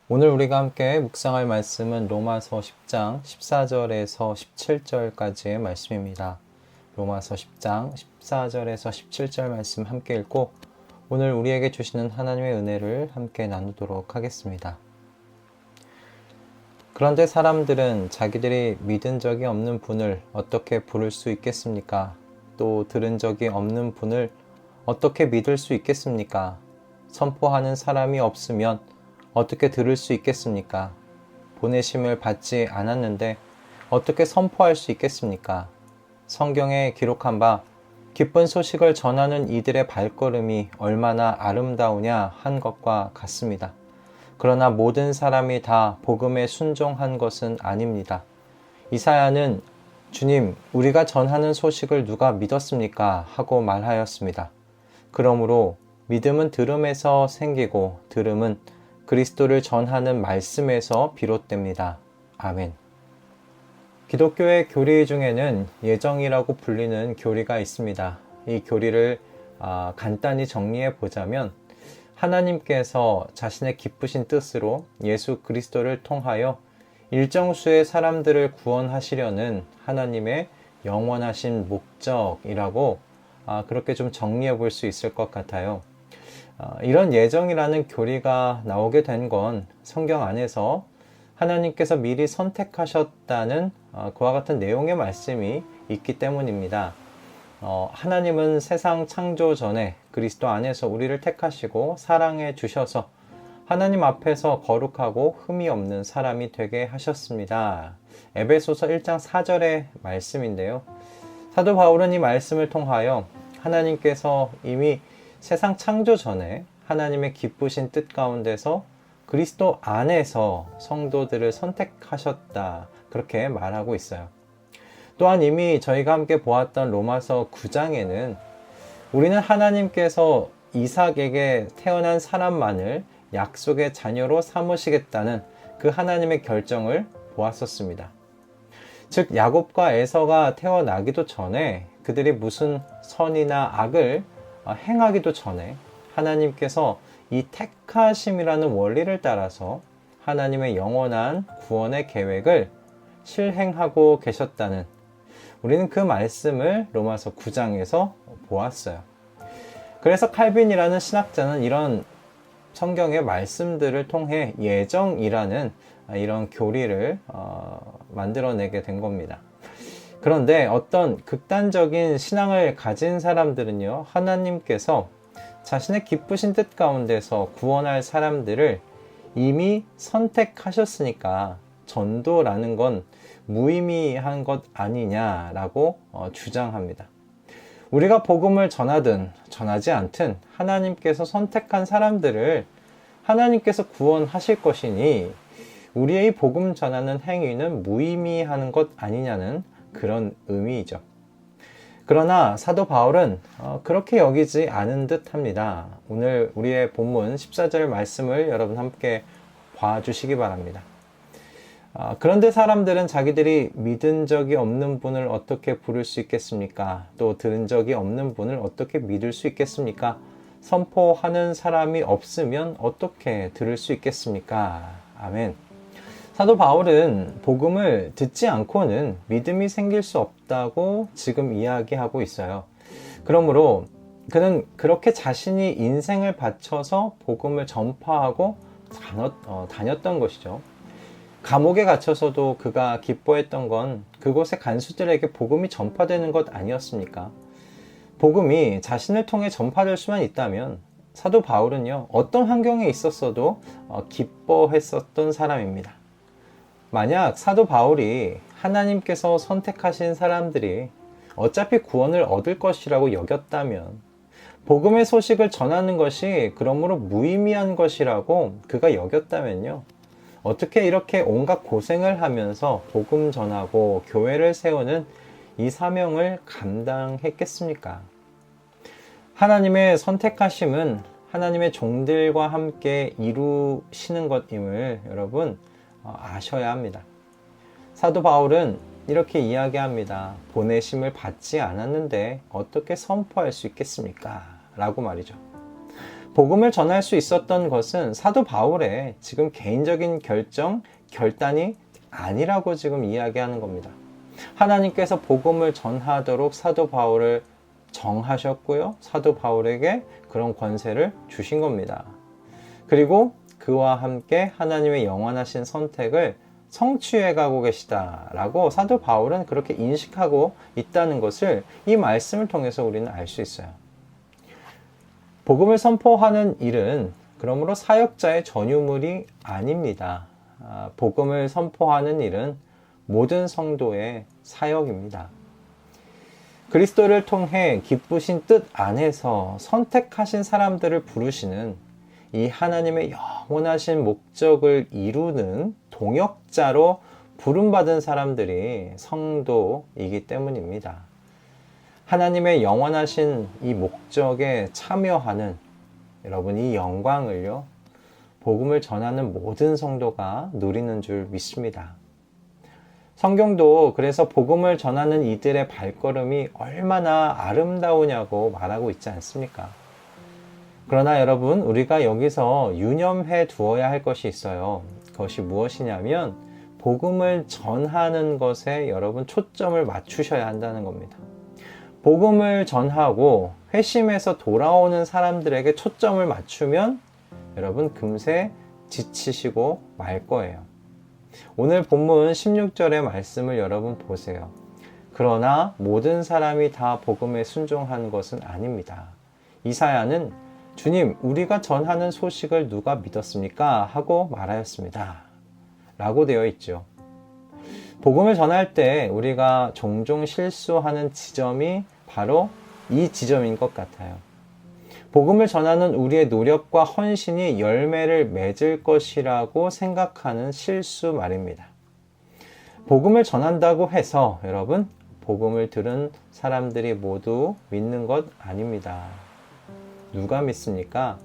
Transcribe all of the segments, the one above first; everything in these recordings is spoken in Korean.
오늘 우리가 함께 묵상할 말씀은 로마서 10장 14절에서 17절까지의 말씀입니다. 로마서 10장 14절에서 17절 말씀 함께 읽고 오늘 우리에게 주시는 하나님의 은혜를 함께 나누도록 하겠습니다. 그런데 사람들은 자기들이 믿은 적이 없는 분을 어떻게 부를 수 있겠습니까? 또 들은 적이 없는 분을 어떻게 믿을 수 있겠습니까? 선포하는 사람이 없으면 어떻게 들을 수 있겠습니까? 보내심을 받지 않았는데 어떻게 선포할 수 있겠습니까? 성경에 기록한 바 기쁜 소식을 전하는 이들의 발걸음이 얼마나 아름다우냐 한 것과 같습니다. 그러나 모든 사람이 다 복음에 순종한 것은 아닙니다. 이사야는 주님, 우리가 전하는 소식을 누가 믿었습니까? 하고 말하였습니다. 그러므로 믿음은 들음에서 생기고 들음은 그리스도를 전하는 말씀에서 비롯됩니다. 아멘. 기독교의 교리 중에는 예정이라고 불리는 교리가 있습니다. 이 교리를 간단히 정리해 보자면 하나님께서 자신의 기쁘신 뜻으로 예수 그리스도를 통하여 일정 수의 사람들을 구원하시려는 하나님의 영원하신 목적이라고 그렇게 좀 정리해 볼 수 있을 것 같아요. 이런 예정이라는 교리가 나오게 된 건 성경 안에서 하나님께서 미리 선택하셨다는 그와 같은 내용의 말씀이 있기 때문입니다. 하나님은 세상 창조 전에 그리스도 안에서 우리를 택하시고 사랑해 주셔서 하나님 앞에서 거룩하고 흠이 없는 사람이 되게 하셨습니다. 에베소서 1장 4절의 말씀인데요. 사도 바울은 이 말씀을 통하여 하나님께서 이미 세상 창조 전에 하나님의 기쁘신 뜻 가운데서 그리스도 안에서 성도들을 선택하셨다. 그렇게 말하고 있어요. 또한 이미 저희가 함께 보았던 로마서 9장에는 우리는 하나님께서 이삭에게 태어난 사람만을 약속의 자녀로 삼으시겠다는 그 하나님의 결정을 보았었습니다. 즉 야곱과 에서가 태어나기도 전에 그들이 무슨 선이나 악을 행하기도 전에 하나님께서 이 택하심이라는 원리를 따라서 하나님의 영원한 구원의 계획을 실행하고 계셨다는 우리는 그 말씀을 로마서 9장에서 보았어요. 그래서 칼빈이라는 신학자는 이런 성경의 말씀들을 통해 예정이라는 이런 교리를 만들어내게 된 겁니다. 그런데 어떤 극단적인 신앙을 가진 사람들은요, 하나님께서 자신의 기쁘신 뜻 가운데서 구원할 사람들을 이미 선택하셨으니까 전도라는 건 무의미한 것 아니냐라고 주장합니다. 우리가 복음을 전하든 전하지 않든 하나님께서 선택한 사람들을 하나님께서 구원하실 것이니 우리의 복음 전하는 행위는 무의미한 것 아니냐는 그런 의미이죠. 그러나 사도 바울은 그렇게 여기지 않은 듯 합니다. 오늘 우리의 본문 14절 말씀을 여러분 함께 봐주시기 바랍니다. 그런데 사람들은 자기들이 믿은 적이 없는 분을 어떻게 부를 수 있겠습니까? 또 들은 적이 없는 분을 어떻게 믿을 수 있겠습니까? 선포하는 사람이 없으면 어떻게 들을 수 있겠습니까? 아멘. 사도 바울은 복음을 듣지 않고는 믿음이 생길 수 없다고 지금 이야기하고 있어요. 그러므로 그는 그렇게 자신이 인생을 바쳐서 복음을 전파하고 다녔던 것이죠. 감옥에 갇혀서도 그가 기뻐했던 건 그곳의 간수들에게 복음이 전파되는 것 아니었습니까? 복음이 자신을 통해 전파될 수만 있다면 사도 바울은요, 어떤 환경에 있었어도 기뻐했었던 사람입니다. 만약 사도 바울이 하나님께서 선택하신 사람들이 어차피 구원을 얻을 것이라고 여겼다면 복음의 소식을 전하는 것이 그러므로 무의미한 것이라고 그가 여겼다면요, 어떻게 이렇게 온갖 고생을 하면서 복음 전하고 교회를 세우는 이 사명을 감당했겠습니까? 하나님의 선택하심은 하나님의 종들과 함께 이루시는 것임을 여러분 아셔야 합니다. 사도 바울은 이렇게 이야기합니다. 보내심을 받지 않았는데 어떻게 선포할 수 있겠습니까? 라고 말이죠. 복음을 전할 수 있었던 것은 사도 바울의 지금 개인적인 결단이 아니라고 지금 이야기하는 겁니다. 하나님께서 복음을 전하도록 사도 바울을 정하셨고요. 사도 바울에게 그런 권세를 주신 겁니다. 그리고 그와 함께 하나님의 영원하신 선택을 성취해 가고 계시다라고 사도 바울은 그렇게 인식하고 있다는 것을 이 말씀을 통해서 우리는 알 수 있어요. 복음을 선포하는 일은 그러므로 사역자의 전유물이 아닙니다. 복음을 선포하는 일은 모든 성도의 사역입니다. 그리스도를 통해 기쁘신 뜻 안에서 선택하신 사람들을 부르시는 이 하나님의 영원하신 목적을 이루는 동역자로 부름받은 사람들이 성도이기 때문입니다. 하나님의 영원하신 이 목적에 참여하는 여러분, 이 영광을요, 복음을 전하는 모든 성도가 누리는 줄 믿습니다. 성경도 그래서 복음을 전하는 이들의 발걸음이 얼마나 아름다우냐고 말하고 있지 않습니까? 그러나 여러분, 우리가 여기서 유념해 두어야 할 것이 있어요. 그것이 무엇이냐면 복음을 전하는 것에 여러분 초점을 맞추셔야 한다는 겁니다. 복음을 전하고 회심해서 돌아오는 사람들에게 초점을 맞추면 여러분 금세 지치시고 말 거예요. 오늘 본문 16절의 말씀을 여러분 보세요. 그러나 모든 사람이 다 복음에 순종한 것은 아닙니다. 이사야는 주님, 우리가 전하는 소식을 누가 믿었습니까? 하고 말하였습니다. 라고 되어 있죠. 복음을 전할 때 우리가 종종 실수하는 지점이 바로 이 지점인 것 같아요. 복음을 전하는 우리의 노력과 헌신이 열매를 맺을 것이라고 생각하는 실수 말입니다. 복음을 전한다고 해서 여러분, 복음을 들은 사람들이 모두 믿는 것 아닙니다. 누가 믿습니까?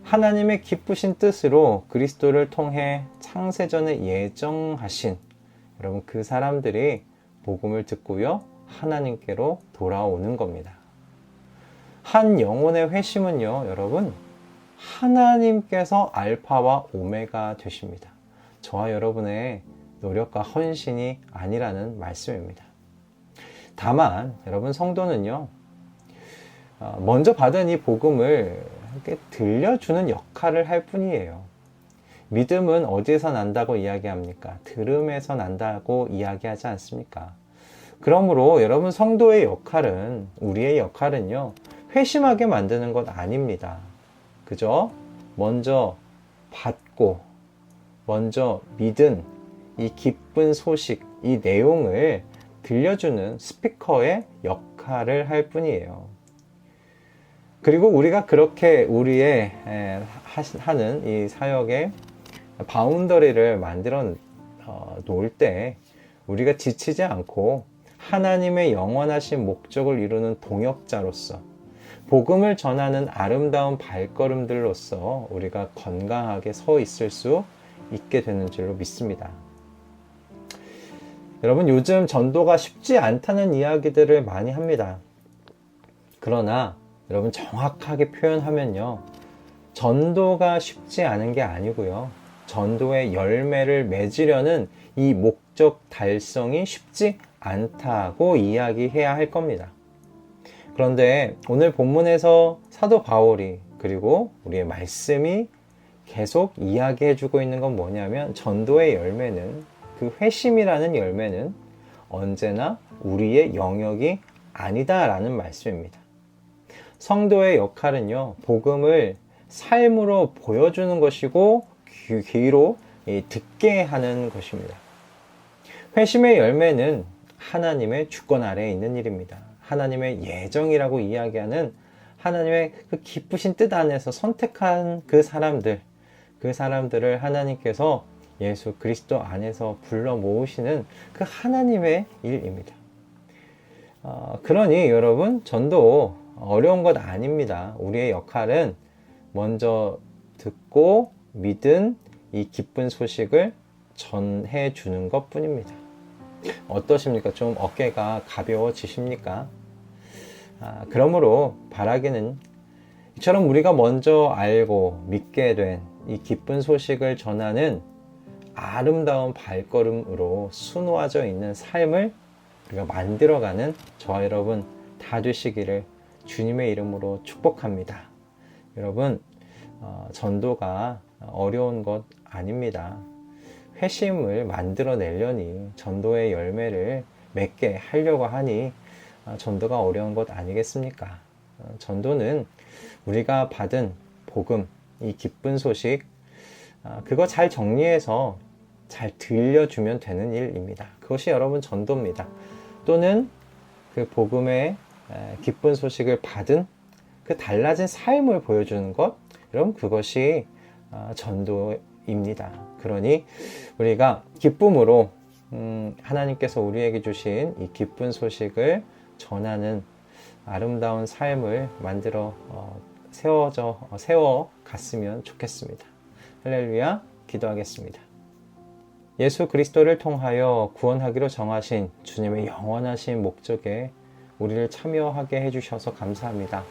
하나님의 기쁘신 뜻으로 그리스도를 통해 창세전에 예정하신 여러분, 그 사람들이 복음을 듣고요, 하나님께로 돌아오는 겁니다. 한 영혼의 회심은요, 여러분, 하나님께서 알파와 오메가 되십니다. 저와 여러분의 노력과 헌신이 아니라는 말씀입니다. 다만 여러분, 성도는요, 먼저 받은 이 복음을 이렇게 들려주는 역할을 할 뿐이에요. 믿음은 어디에서 난다고 이야기합니까? 들음에서 난다고 이야기하지 않습니까? 그러므로 여러분, 성도의 역할은, 우리의 역할은요, 회심하게 만드는 것 아닙니다. 그죠? 먼저 받고, 먼저 믿은 이 기쁜 소식, 이 내용을 들려주는 스피커의 역할을 할 뿐이에요. 그리고 우리가 그렇게 우리의 하는 이 사역의 바운더리를 만들어 놓을 때 우리가 지치지 않고 하나님의 영원하신 목적을 이루는 동역자로서 복음을 전하는 아름다운 발걸음들로서 우리가 건강하게 서 있을 수 있게 되는 줄로 믿습니다. 여러분, 요즘 전도가 쉽지 않다는 이야기들을 많이 합니다. 그러나 여러분, 정확하게 표현하면요, 전도가 쉽지 않은 게 아니고요, 전도의 열매를 맺으려는 이 목적 달성이 쉽지 않다고 이야기해야 할 겁니다. 그런데 오늘 본문에서 사도 바울이, 그리고 우리의 말씀이 계속 이야기해 주고 있는 건 뭐냐면, 전도의 열매는, 그 회심이라는 열매는 언제나 우리의 영역이 아니다라는 말씀입니다. 성도의 역할은요, 복음을 삶으로 보여주는 것이고 귀로 듣게 하는 것입니다. 회심의 열매는 하나님의 주권 아래에 있는 일입니다. 하나님의 예정이라고 이야기하는 하나님의 그 기쁘신 뜻 안에서 선택한 그 사람들을 하나님께서 예수 그리스도 안에서 불러 모으시는 그 하나님의 일입니다. 그러니 여러분, 전도 어려운 것 아닙니다. 우리의 역할은 먼저 듣고 믿은 이 기쁜 소식을 전해 주는 것 뿐입니다. 어떠십니까? 좀 어깨가 가벼워지십니까? 그러므로 바라기는 이처럼 우리가 먼저 알고 믿게 된 이 기쁜 소식을 전하는 아름다운 발걸음으로 수놓아져 있는 삶을 우리가 만들어가는 저와 여러분 다 되시기를 주님의 이름으로 축복합니다. 여러분, 전도가 어려운 것 아닙니다. 회심을 만들어내려니, 전도의 열매를 맺게 하려고 하니 전도가 어려운 것 아니겠습니까? 전도는 우리가 받은 복음, 이 기쁜 소식, 그거 잘 정리해서 잘 들려주면 되는 일입니다. 그것이 여러분 전도입니다. 또는 그 복음의 기쁜 소식을 받은 그 달라진 삶을 보여주는 것, 여러분 그것이 전도입니다. 그러니 우리가 기쁨으로 하나님께서 우리에게 주신 이 기쁜 소식을 전하는 아름다운 삶을 만들어 세워 갔으면 좋겠습니다. 할렐루야. 기도하겠습니다. 예수 그리스도를 통하여 구원하기로 정하신 주님의 영원하신 목적에 우리를 참여하게 해주셔서 감사합니다.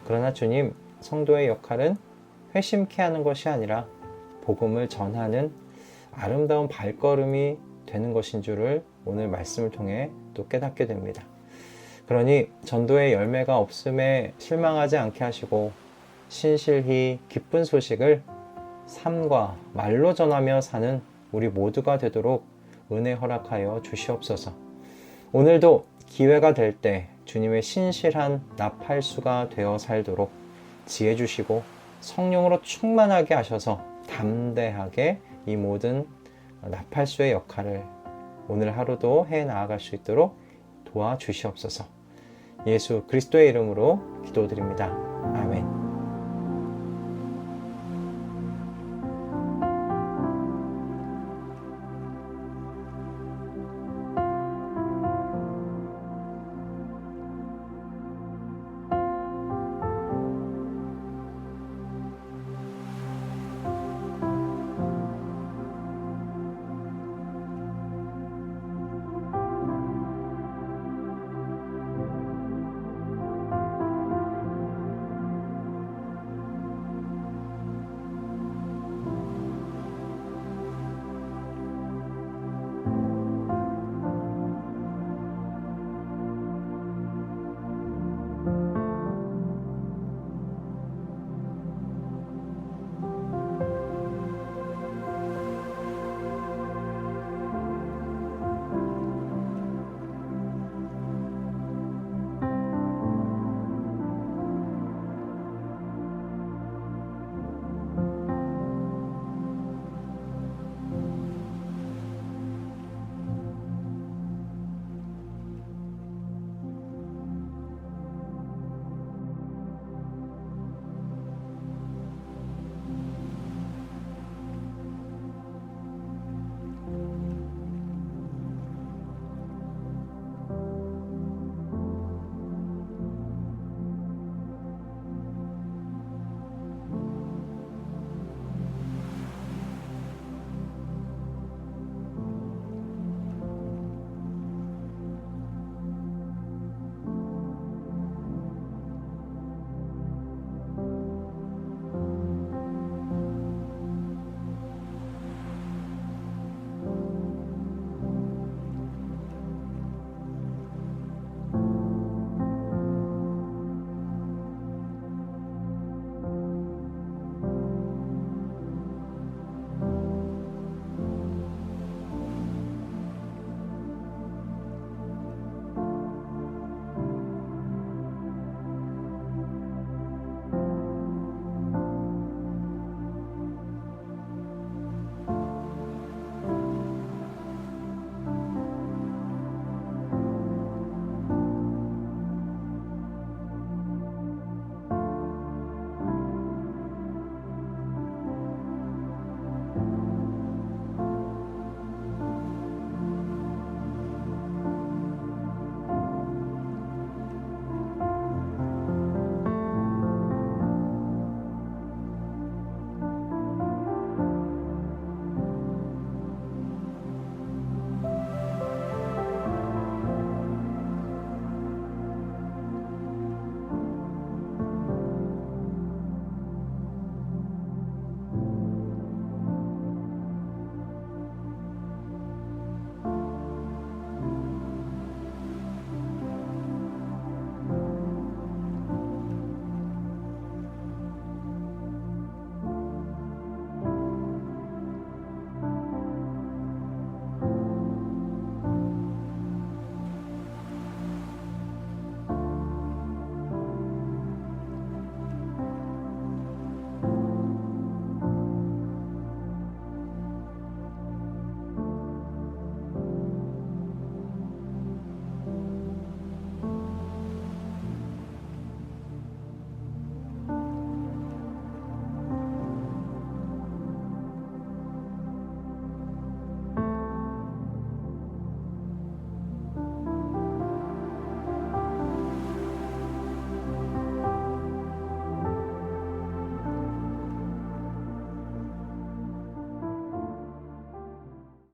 그러나 주님, 성도의 역할은 회심케 하는 것이 아니라 복음을 전하는 아름다운 발걸음이 되는 것인 줄을 오늘 말씀을 통해 또 깨닫게 됩니다. 그러니 전도의 열매가 없음에 실망하지 않게 하시고 신실히 기쁜 소식을 삶과 말로 전하며 사는 우리 모두가 되도록 은혜 허락하여 주시옵소서. 오늘도 기회가 될 때 주님의 신실한 나팔수가 되어 살도록 지혜 주시고 성령으로 충만하게 하셔서 담대하게 이 모든 나팔수의 역할을 오늘 하루도 해 나아갈 수 있도록 도와주시옵소서. 예수 그리스도의 이름으로 기도드립니다. 아멘.